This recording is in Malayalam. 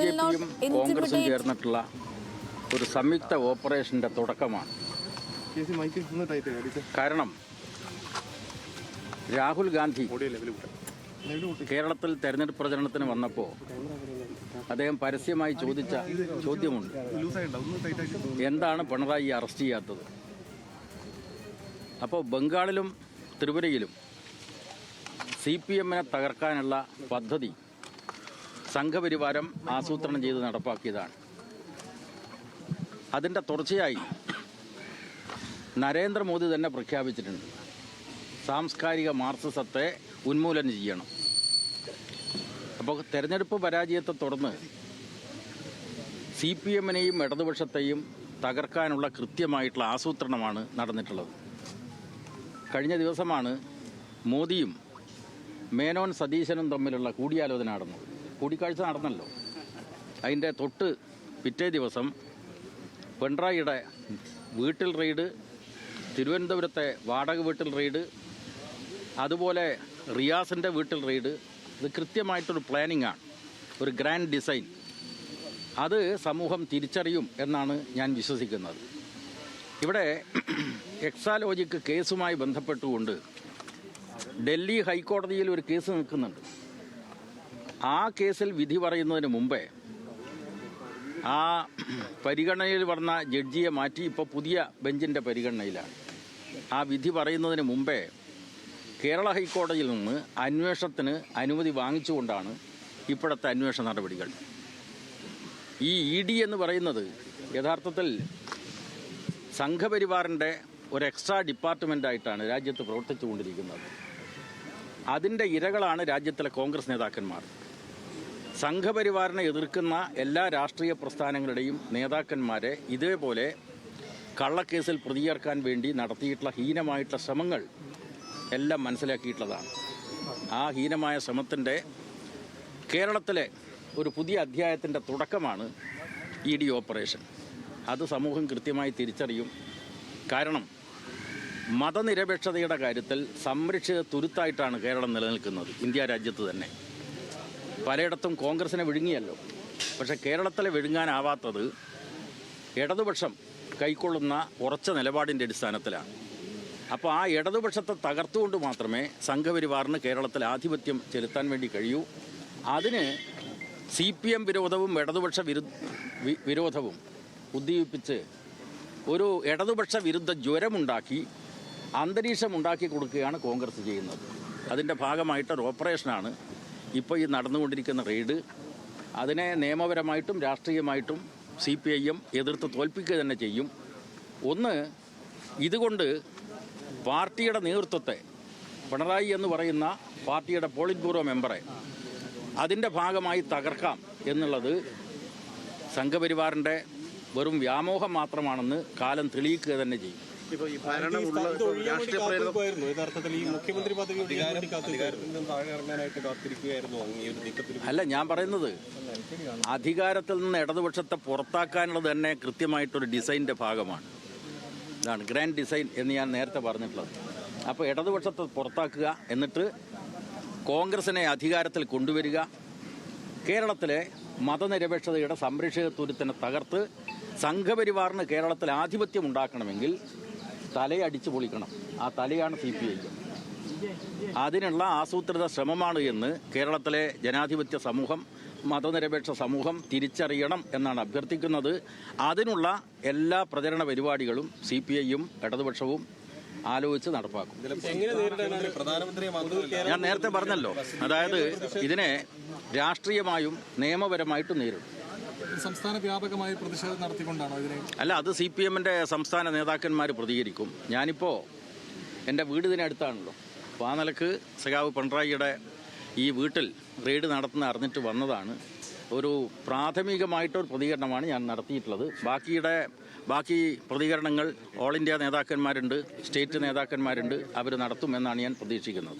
ബി.ജെ.പിയും കോൺഗ്രസും ചേർന്നിട്ടുള്ള ഒരു സംയുക്ത ഓപ്പറേഷന്റെ തുടക്കമാണ്. കാരണം രാഹുൽ ഗാന്ധി കേരളത്തിൽ തെരഞ്ഞെടുപ്പ് പ്രചരണത്തിന് വന്നപ്പോൾ അദ്ദേഹം പരസ്യമായി ചോദിച്ച ചോദ്യമുണ്ട്, എന്താണ് പിണറായി അറസ്റ്റ് ചെയ്യാത്തത്? അപ്പോൾ ബംഗാളിലും ത്രിപുരയിലും CPM-നെ തകർക്കാനുള്ള പദ്ധതി സംഘപരിവാരം ആസൂത്രണം ചെയ്ത് നടപ്പാക്കിയതാണ്. അതിൻ്റെ തുടർച്ചയായി നരേന്ദ്രമോദി തന്നെ പ്രഖ്യാപിച്ചിട്ടുണ്ട്, സാംസ്കാരിക മാർക്സിസത്തെ ഉന്മൂലനം ചെയ്യണം. അപ്പോൾ തെരഞ്ഞെടുപ്പ് പരാജയത്തെ തുടർന്ന് CPM-നെയും ഇടതുപക്ഷത്തെയും തകർക്കാനുള്ള കൃത്യമായിട്ടുള്ള ആസൂത്രണമാണ് നടന്നിട്ടുള്ളത്. കഴിഞ്ഞ ദിവസമാണ് മോദിയും മേനോൻ സതീശനും തമ്മിലുള്ള കൂടിക്കാഴ്ച നടന്നല്ലോ. അതിൻ്റെ തൊട്ട് പിറ്റേ ദിവസം പിണറായിയുടെ വീട്ടിൽ റെയ്ഡ്, തിരുവനന്തപുരത്തെ വാടക വീട്ടിൽ റെയ്ഡ്, അതുപോലെ റിയാസിൻ്റെ വീട്ടിൽ റെയ്ഡ്. ഇത് കൃത്യമായിട്ടൊരു പ്ലാനിംഗ് ആണ്, ഒരു ഗ്രാൻഡ് ഡിസൈൻ. അത് സമൂഹം തിരിച്ചറിയും എന്നാണ് ഞാൻ വിശ്വസിക്കുന്നത്. ഇവിടെ എക്സാലോജിക് കേസുമായി ബന്ധപ്പെട്ടുകൊണ്ട് ഡൽഹി ഹൈക്കോടതിയിൽ ഒരു കേസ് നിൽക്കുന്നുണ്ട്. ആ കേസിൽ വിധി പറയുന്നതിന് മുമ്പേ ആ പരിഗണനയിൽ വന്ന ജഡ്ജിയെ മാറ്റി ഇപ്പോൾ പുതിയ ബെഞ്ചിൻ്റെ പരിഗണനയിലാണ്. ആ വിധി പറയുന്നതിന് മുമ്പേ കേരള ഹൈക്കോടതിയിൽ നിന്ന് അന്വേഷണത്തിന് അനുമതി വാങ്ങിച്ചുകൊണ്ടാണ് ഇപ്പോഴത്തെ അന്വേഷണ നടപടികൾ. ഈ ED എന്ന് പറയുന്നത് യഥാർത്ഥത്തിൽ സംഘപരിവാറിൻ്റെ ഒരു എക്സ്ട്രാ ഡിപ്പാർട്ട്മെൻ്റായിട്ടാണ് രാജ്യത്ത് പ്രവർത്തിച്ചുകൊണ്ടിരിക്കുന്നത്. അതിൻ്റെ ഇരകളാണ് രാജ്യത്തിലെ കോൺഗ്രസ് നേതാക്കന്മാർ. സംഘപരിവാറിനെ എതിർക്കുന്ന എല്ലാ രാഷ്ട്രീയ പ്രസ്ഥാനങ്ങളുടെയും നേതാക്കന്മാരെ ഇതേപോലെ കള്ളക്കേസിൽ പ്രതിയേർക്കാൻ വേണ്ടി നടത്തിയിട്ടുള്ള ഹീനമായിട്ടുള്ള ശ്രമങ്ങൾ എല്ലാം മനസ്സിലാക്കിയിട്ടുള്ളതാണ്. ആ ഹീനമായ ശ്രമത്തിൻ്റെ കേരളത്തിലെ ഒരു പുതിയ അധ്യായത്തിൻ്റെ തുടക്കമാണ് ED ഓപ്പറേഷൻ. അത് സമൂഹം കൃത്യമായി തിരിച്ചറിയും. കാരണം മതനിരപേക്ഷതയുടെ കാര്യത്തിൽ സംരക്ഷിത തുരുത്തായിട്ടാണ് കേരളം നിലനിൽക്കുന്നത്. ഇന്ത്യ രാജ്യത്ത് തന്നെ പലയിടത്തും കോൺഗ്രസിനെ വിഴുങ്ങിയല്ലോ. പക്ഷേ കേരളത്തിലെ വിഴുങ്ങാനാവാത്തത് ഇടതുപക്ഷം കൈക്കൊള്ളുന്ന ഉറച്ച നിലപാടിൻ്റെ അടിസ്ഥാനത്തിലാണ്. അപ്പോൾ ആ ഇടതുപക്ഷത്തെ തകർത്തുകൊണ്ട് മാത്രമേ സംഘപരിവാറിന് കേരളത്തിൽ ആധിപത്യം ചെലുത്താൻ വേണ്ടി കഴിയൂ. അതിന് CPM വിരോധവും ഇടതുപക്ഷ വിരോധവും ഉദ്ദീപിപ്പിച്ച് ഒരു ഇടതുപക്ഷ വിരുദ്ധ ജ്വരമുണ്ടാക്കി അന്തരീക്ഷമുണ്ടാക്കി കൊടുക്കുകയാണ് കോൺഗ്രസ് ചെയ്യുന്നത്. അതിൻ്റെ ഭാഗമായിട്ടൊരു ഓപ്പറേഷനാണ് ഇപ്പോൾ ഈ നടന്നുകൊണ്ടിരിക്കുന്ന റെയ്ഡ്. അതിനെ നിയമപരമായിട്ടും രാഷ്ട്രീയമായിട്ടും CPIM എതിർത്ത് തോൽപ്പിക്കുക തന്നെ ചെയ്യും. ഒന്ന്, ഇതുകൊണ്ട് പാർട്ടിയുടെ നേതൃത്വത്തെ, പിണറായി എന്ന് പറയുന്ന പാർട്ടിയുടെ പോളിറ്റ് ബ്യൂറോ മെമ്പറെ അതിൻ്റെ ഭാഗമായി തകർക്കാം എന്നുള്ളത് സംഘപരിവാറിൻ്റെ വെറും വ്യാമോഹം മാത്രമാണെന്ന് കാലം തെളിയിക്കുക തന്നെ ചെയ്യും. അല്ല, ഞാൻ പറയുന്നത് അധികാരത്തിൽ നിന്ന് ഇടതുപക്ഷത്തെ പുറത്താക്കാനുള്ളത് തന്നെ കൃത്യമായിട്ടൊരു ഡിസൈൻ്റെ ഭാഗമാണ്. ഇതാണ് ഗ്രാൻഡ് ഡിസൈൻ എന്ന് ഞാൻ നേരത്തെ പറഞ്ഞിട്ടുള്ളത്. അപ്പോൾ ഇടതുപക്ഷത്തെ പുറത്താക്കുക, എന്നിട്ട് കോൺഗ്രസിനെ അധികാരത്തിൽ കൊണ്ടുവരിക, കേരളത്തിലെ മതനിരപേക്ഷതയുടെ സംരക്ഷിത തുരുത്തിനെ തകർത്ത് സംഘപരിവാറിന് കേരളത്തിൽ ആധിപത്യം ഉണ്ടാക്കണമെങ്കിൽ തലയടിച്ചു പൊളിക്കണം. ആ തലയാണ് CPI. അതിനുള്ള ആസൂത്രിത ശ്രമമാണ് എന്ന് കേരളത്തിലെ ജനാധിപത്യ സമൂഹം, മതനിരപേക്ഷ സമൂഹം തിരിച്ചറിയണം എന്നാണ് അഭ്യർത്ഥിക്കുന്നത്. അതിനുള്ള എല്ലാ പ്രചരണ പരിപാടികളും CPI-യും ഇടതുപക്ഷവും ആലോചിച്ച് നടപ്പാക്കും. ഞാൻ നേരത്തെ പറഞ്ഞല്ലോ, അതായത് ഇതിനെ രാഷ്ട്രീയമായും നിയമപരമായിട്ടും നേരിടും. സംസ്ഥാന വ്യാപകമായി പ്രതിഷേധം നടത്തിക്കൊണ്ടാണോ ഇതിനെ? അല്ല, അത് CPM-ന്റെ സംസ്ഥാന നേതാക്കന്മാർ പ്രതികരിക്കും. ഞാനിപ്പോൾ എൻ്റെ വീട് ഇതിനടുത്താണല്ലോ. അപ്പോൾ ആ നിലക്ക് സഖാവ് പിണറായിയുടെ ഈ വീട്ടിൽ റെയ്ഡ് നടത്തുന്ന അറിഞ്ഞിട്ട് വന്നതാണ്. ഒരു പ്രാഥമികമായിട്ടൊരു പ്രതികരണമാണ് ഞാൻ നടത്തിയിട്ടുള്ളത്. ബാക്കി പ്രതികരണങ്ങൾ ഓൾ ഇന്ത്യ നേതാക്കന്മാരുണ്ട്, സ്റ്റേറ്റ് നേതാക്കന്മാരുണ്ട്, അവർ നടത്തുമെന്നാണ് ഞാൻ പ്രതീക്ഷിക്കുന്നത്.